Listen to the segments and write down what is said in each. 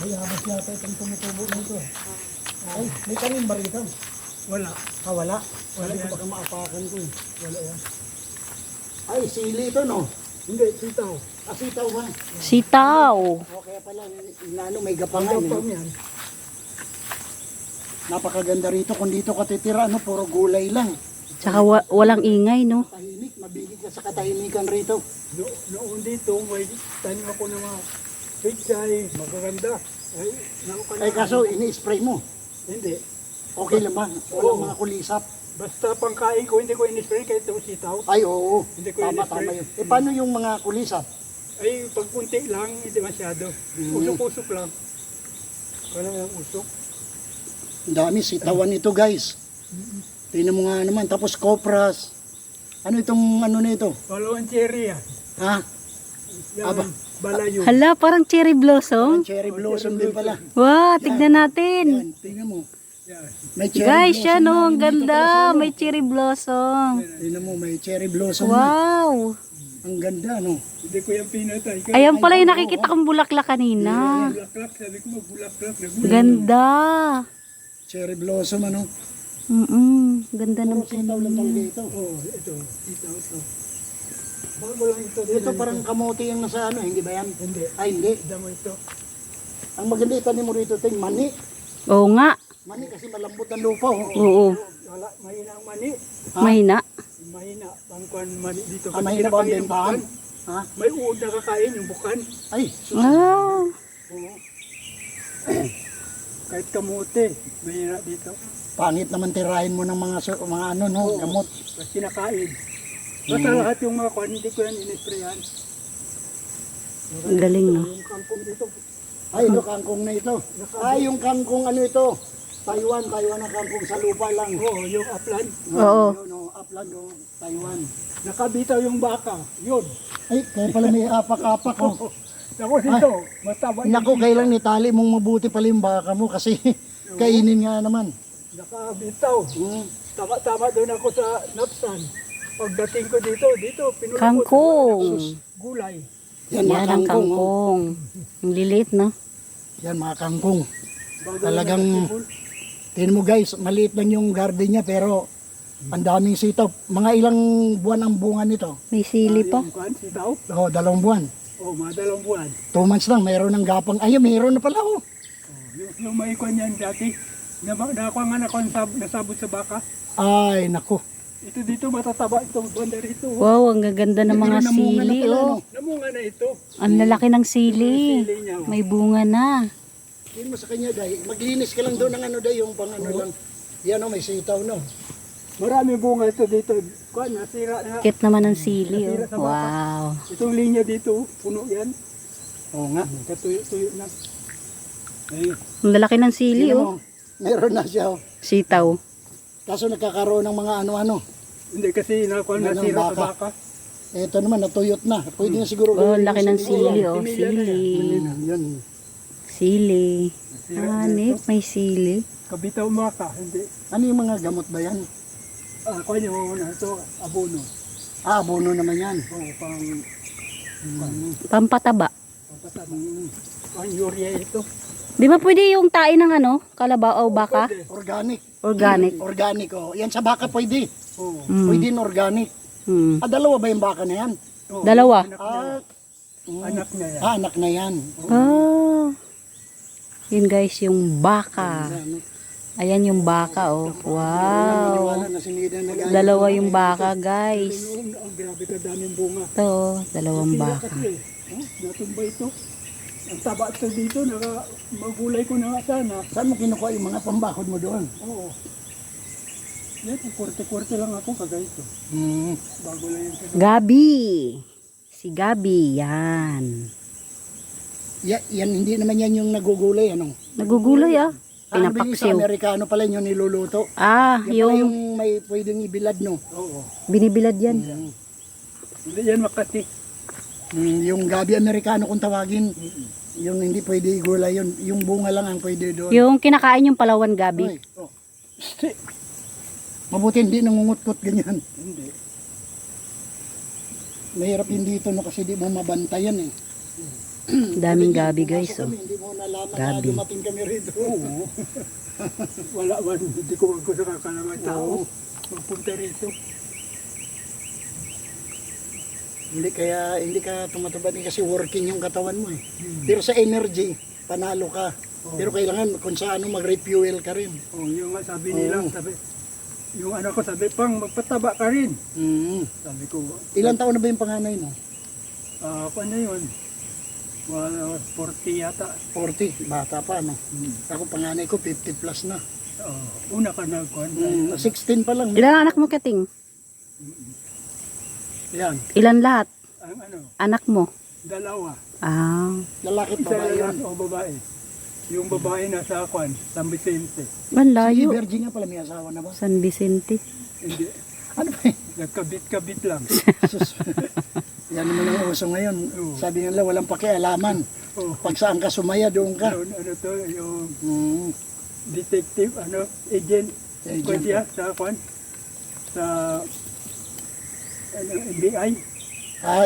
May habas yata itong tumutubo nito. Ay, may tanim ba rito? Wala. Ah, wala. Wala Hindi ko yan. baka maapakan ko eh. Wala yan. Ay, sili ito no? Hindi, sitaw. Ah, sitaw ba? Sitaw. O kaya pala, inano, may gapangan Pangapang eh. yan. Napakaganda rito. Kung dito ka titira, no, puro gulay lang. Tsaka walang ingay, no? Tahimik, mabigit ka sa katahimikan rito. Noon dito, may tanim ako ng mga pichay, magaganda. Ay, nauka na. Ay kaso, ini-spray mo. Hindi. Okay lang ba? Walang mga kulisap. Basta pangkain ko, hindi ko in-spray kahit itong sitaw. Ay, oo. Hindi ko Tama, in-spray. tama yun. Eh, paano yung mga kulisap? Ay, pagpunti lang, hindi masyado. Usok-usok lang. Wala lang usok. Ang dami, sitawan ito guys. Tingnan mo nga naman. Tapos kopras. Ano itong ano na ito? Palawan cherry yan. Ha? Yan, Aba. balayo. Hala, parang cherry blossom. Cherry blossom din pala. Wow, tignan natin. Yan, tingnan mo. Yan. May cherry Guys, blossom yan na oh, ang rin dito ganda. pala sa ano. May cherry blossom. Tingnan mo, may cherry blossom na. Wow. Ang ganda, no? Hindi ko yung pinatay. Ayan pala yung nakikita kong bulaklak kanina. Bulaklak, sabi ko magbulaklak. Nagulat. Ganda. Cherry blossom, ano? Ganda Puro ng sitaw lang talaga ito. Oh, ito. Ito. Bago lang ito. Ito parang kamote yung nasa ano, hindi ba yan? Hindi. Ay, hindi. Damo ito. Ang maganda itanim mo rito, ting mani. Oo nga. Mani kasi malambot ang lupa, oh. Oo. Wala, mahina ang mani. Ha? Mahina. Mahina. Pangkuan mani dito. Ah, mahina ba ang Kinakain yung bentahan? bukan. Ha? May uod na kakain yung bukan. Ay, Ah. Oo. Kahit kamote, mahina dito. pangit naman tirahin mo ng mga ano, no, Oo. gamot. Tapos kinakain. Basta lahat yung mga kuan, hindi ko yan in-sprayan. Ang galing, no? Yung kangkong dito. Ay, ito kangkong na ito. Ay, yung kangkong ano ito? Taiwan ang kangkong sa lupa lang. Oo, yung upland. Oo. Yun, no, upland, no, Taiwan. Nakabitaw yung baka. Yun. Ay, kaya pala may apak-apak, oh. Tapos ito, mataba yung Naku, kailang nitali mong mabuti pala yung baka mo kasi kainin nga naman. nakabitaw. Hmm. Tama-tama doon ako sa Napsan. Pagdating ko dito, pinulot ko. Kangkong. Gulay. Yan mga Yan ang kangkong, oh. kangkong. Ang lilit, no? Yan mga kangkong. Bago Talagang, yung nakasipol. tingnan mo guys, maliit lang yung garden niya pero ang daming sitaw. Mga ilang buwan ang bunga nito? May sili pa. Yung kuan, sitaw. Oh, 2 buwan. Oh, mga 2 buwan. 2 months lang, mayroon ng gapang. Ay, mayroon na pala, oh. Oh, yung may kuan yan dati. Nakuha nga nasabot sa baka. Ay, naku. Ito dito matataba itong banda rito. Wow, ang gaganda ng mga Pero namunga na sili, pala, oh. no? Namunga na ito. Ang lalaki ng sili. Sili niya. Oh. May bunga na. Hindi mo sa kanya, Day. Maglinis ka lang doon ng ano, Day, yung pang ano lang. Yan, oh, may sitaw, no? Marami bunga ito dito. Kuan, nasira na. Kit naman ng sili, oh. Wow. Itong linya dito, puno yan. Oo nga. Katuyo-tuyo na. Ay, Ang lalaki ng sili, Tingnan oh. mo, meron na siya, oh. Sitaw. Kaso nagkakaroon ng mga ano-ano. hindi kasi nakuha Ano, nasira sa baka? baka. Ito naman, natuyot na. Pwede na siguro. Oh, ang laki ng gawin sili, oh. Sinilya na Sili. Yun. Sili. Nasira na Hanip, ito. may sili. Kabitaw maka, hindi. Ano yung mga gamot ba yan? Kuha niyo na ito, abono. Ah, abono naman yan. Oh, pang Pampataba. pampataba. Pang urea ito. Di ba pwede yung tae ng ano? Kalabaw o baka? Pwede. Organic. Organic. Organic, oh. Yan sa baka pwede. Oh. Pwede in organic. Hmm. Ah, 2 ba yung baka na yan? Oh, Dalawa. Anak niya. Ah, Anak niya yan. anak na yan. Ah. Yun guys, yung baka. Ano? Ayan yung baka, oh. Wow. Wala na sinida na ganyan. Dalawa yung baka, guys. Ang grabe ka daming bunga. Ito, oh, dalawang Sila baka. kasi, natumba ito. Ang taba ito dito, magulay ko na nga sana. Saan mo kinukuha yung mga pambakod mo doon? Oo. Yan, kurte-kurte lang ako kagayto. Hmm. Bago lang yung Gabi. Si Gabi, yan. Yan, hindi naman yan yung nagugulay, ano? Nagugulay, ah. Ano ba yung sa Pinapaksiw. Amerikano pala yung niluluto? Ah, Yan pala yung yung may pwedeng ibilad, no? Oo. binibilad yan. Hindi yan makati. Yung gabi Amerikano kung tawagin, yung hindi pwede igulay yun. Yung bunga lang ang pwede doon. Yung kinakain yung palawan gabi. Ay, oh. Mabuti hindi nangungutkot ganyan. Hindi. Mahirap yun dito, no? Kasi di mo mabantayan, eh. Daming gabi guys. Pumasok Oh. kami, hindi mo nalaman Gabi. na dumating kami rito. Oo. Wala man, hindi ko gusto kakalaman tao. Magpunta rito. Hindi ka tumatubad kasi working yung katawan mo eh. Pero sa energy, panalo ka. Pero kailangan kung sa ano mag-refuel ka rin. Oh, yung nga sabi nila, sabi, yung anak ko sabi, pang magpataba ka rin. Mm. Sabi ko, Ilang taon na ba yung panganay mo? ano yun? 40 yata. 40, bata pa no. Ako panganay ko 50 plus na. Una ka na, kuhan. 16 pa lang. Ilan anak mo, Kating? Yan, Ilan lahat? ang ano, Anak mo? dalawa. Ah. Lalaki Isa pa ba yun? lalaki o babae. Yung babae nasa kuhan, San Vicente. Ang Si layo. Virgin nga pala may asawa na ba? San Vicente. Hindi, Ano ba yun? nagkabit-kabit lang. Sus. Yan naman ang uso ngayon. Oo. Sabi nila walang pakialaman. Oh, Pag saan ka sumaya, doon ka. ano to, yung Mm. detective, agent, Agent. kuhan siya, sa kuhan, sa NBI.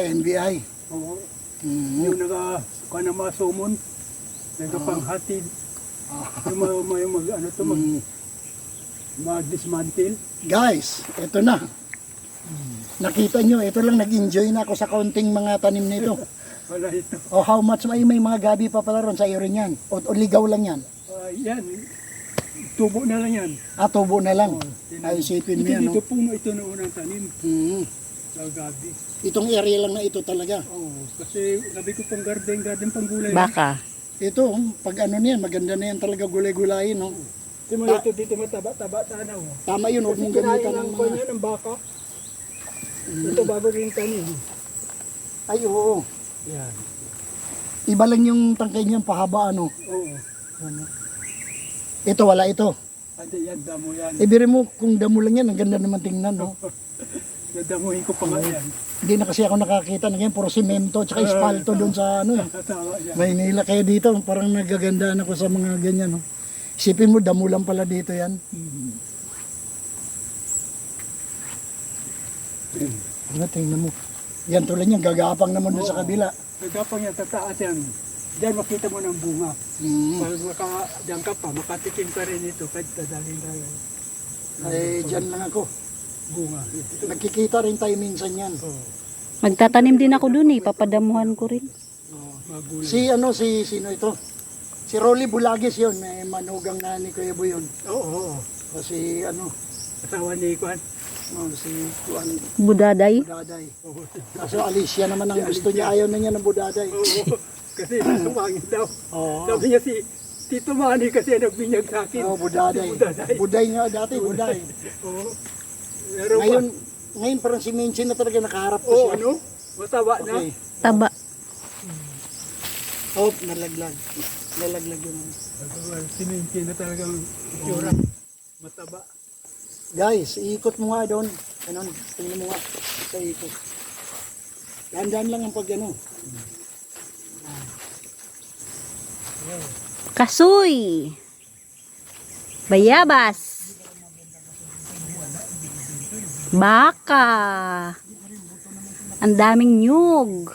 NBI. Oo. Mm. Yung kuhan ng mga sumon, nagpanghatid. Yung ano to, Mm. mag-dismantle. Guys, eto na. Nakita nyo, ito lang nag-enjoy na ako sa kaunting mga tanim nito. Wala ito. O how much may mga gabi pa pala ron sa iyo rin yan. O ligaw lang yan. Yan, tubo na lang yan. Tubo na lang. Oh, Ay, isipin mo ito yan. dito No? puno ito na unang tanim Mm. sa gabi. Itong area lang na ito talaga. Kasi sabi ko pang garden pang gulay. Baka. Ito, pag ano niyan, maganda na yan talaga gulay-gulayin. No? Ito mo ito dito mataba-taba tanaw. Tama yun, huwag mong Kinain gamitan ng ng kanya ng baka. Ito bago rin tanim. Ay, oo. Yan. Iba lang yung tangkay niyan, pahaba ano. Oo. Ano? Ito, wala ito. Ate yan, damo yan. Ibiri mo, kung damo lang yan, ang ganda naman tingnan, no? Nadamuhin ko pa nga yan. Hindi na kasi ako nakakita na ganyan, puro simento, tsaka espalto doon sa ano. Tatawa yan. Maynila kaya dito, parang nagagandaan ako sa mga ganyan, no? Isipin mo, damo lang pala dito yan. Ano, tingnan mo. Yan tulad yan, gagapang naman doon sa kabila. Nagkapang yan, tataas yan. Diyan makita mo ng bunga. Mm. Pag diyan ka pa, makatikim ka rin ito. Kahit dadalhin tayo. Ay, dyan lang ako. Bunga. Nagkikita rin tayo minsan yan. Magtatanim din ako dun eh. Papadamuhan ko rin. Magulay. Sino ito? Si Rolly Bulagis yun, may manugang na ni Kuya Boy yun. Oo. O si Asawa ni Kwan. si Juan Budaday. Budaday. Oo. Kaso Alicia naman ang gusto niya, ayaw na niya ng Budaday. Oo. Kasi sumangin daw. Oo. Sabi niya si Tito Manny kasi nagbinyag sa akin. Oh, Budaday. Si Budaday. Buday nga dati, Buday. Oo. Meron pa. Ngayon parang si Menchie na talaga nakaharap ko Oo, siya. ano? Mataba na. Okay. Taba. Oh, nalaglag. Nalaglag yun. Sininti na talagang itsura. Mataba. Guys, iikot mo nga doon. Ano, tingnan mo nga sa ikot. Dahan-dahan lang ang pag ano. Kasoy. Bayabas. Baka. Ang daming nyug.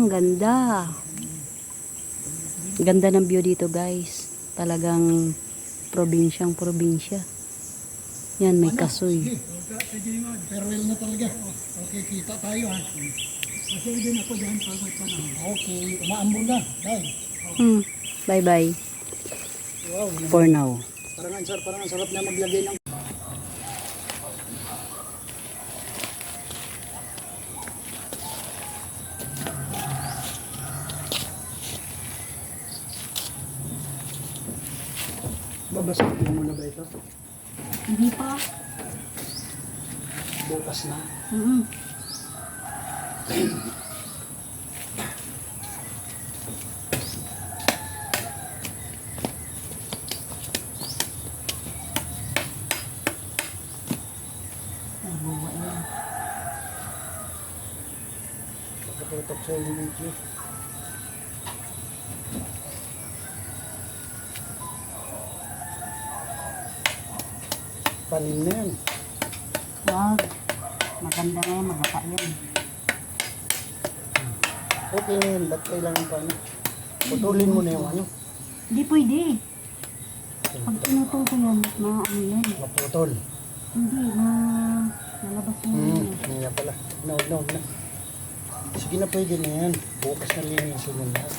Ganda. Ganda ng view dito guys. Talagang probinsyang probinsya. Yan, may kasoy. Farewell na talaga. Okay, kita tayo ha. Kasi din ako dyan pag may panahon. Okay, umaambon na. Dahil. Bye-bye. Wow, For now. parang ang sarap na maglagay ng... Babasahin mo na ba ito? Hindi pa. Bukas na. Pagkaputok sa yung video. Panin na yan. Wag. Maganda na yan. Magapa yan. Okay na yun, ba't kailangan pa ano? Putulin mo na yung ano, Hindi pwede. Pag pinutol ko yan, ano yan. maputol. Hindi, nalabas mo yan. Kaya pala. No. Sige na, pwede na yan. Bukas na linisin mo lahat.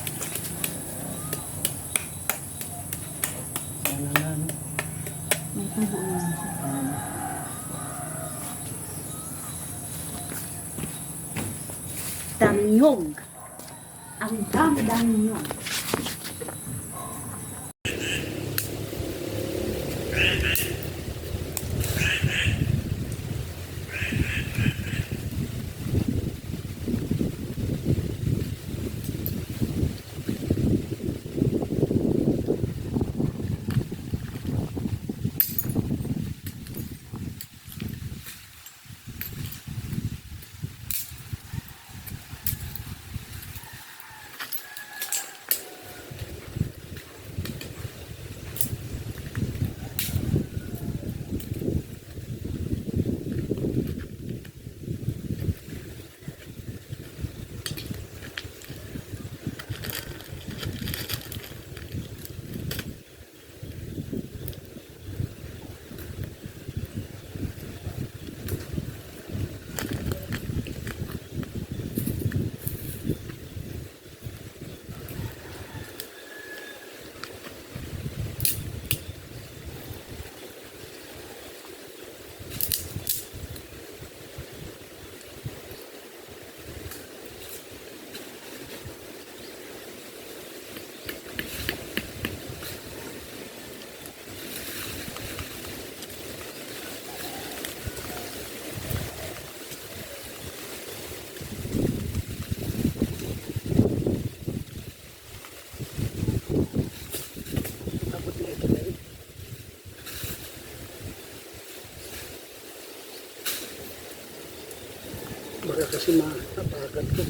Ano. May tubo yan siya. Daming nyog. Ang dami-daming nyog. Baka kasi mapapagat ko.